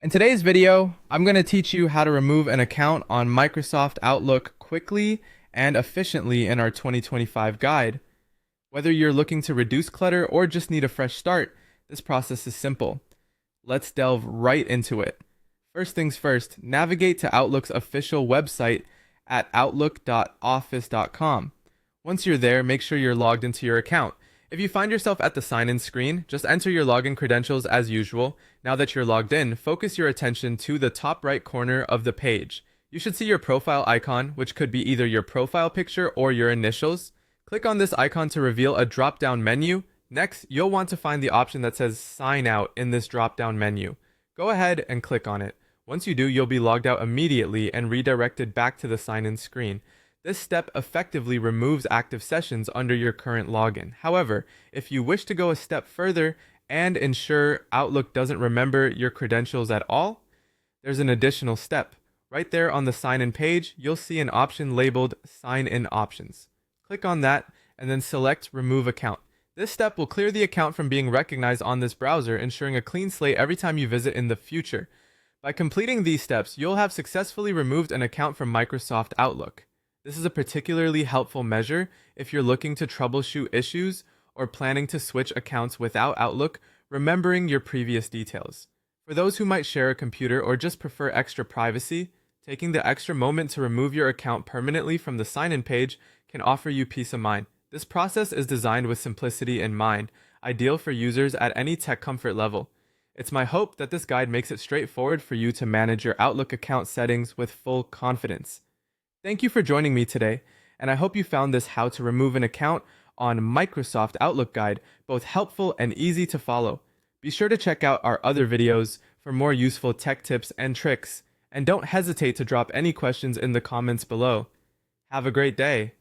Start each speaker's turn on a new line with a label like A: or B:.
A: In today's video, I'm going to teach you how to remove an account on Microsoft Outlook quickly and efficiently in our 2025 guide. Whether you're looking to reduce clutter or just need a fresh start, this process is simple. Let's delve right into it. First things first, navigate to Outlook's official website at outlook.office.com. Once you're there, make sure you're logged into your account. If you find yourself at the sign-in screen, just enter your login credentials as usual. Now that you're logged in, focus your attention to the top right corner of the page. You should see your profile icon, which could be either your profile picture or your initials. Click on this icon to reveal a drop-down menu. Next, you'll want to find the option that says Sign Out in this drop-down menu. Go ahead and click on it. Once you do, you'll be logged out immediately and redirected back to the sign-in screen. This step effectively removes active sessions under your current login. However, if you wish to go a step further and ensure Outlook doesn't remember your credentials at all, there's an additional step. Right there on the sign-in page, you'll see an option labeled Sign-in Options. Click on that and then select Remove Account. This step will clear the account from being recognized on this browser, ensuring a clean slate every time you visit in the future. By completing these steps, you'll have successfully removed an account from Microsoft Outlook. This is a particularly helpful measure if you're looking to troubleshoot issues or planning to switch accounts without Outlook, remembering your previous details. For those who might share a computer or just prefer extra privacy, taking the extra moment to remove your account permanently from the sign-in page can offer you peace of mind. This process is designed with simplicity in mind, ideal for users at any tech comfort level. It's my hope that this guide makes it straightforward for you to manage your Outlook account settings with full confidence. Thank you for joining me today, and I hope you found this How to Remove an Account on Microsoft Outlook guide both helpful and easy to follow. Be sure to check out our other videos for more useful tech tips and tricks, and don't hesitate to drop any questions in the comments below. Have a great day.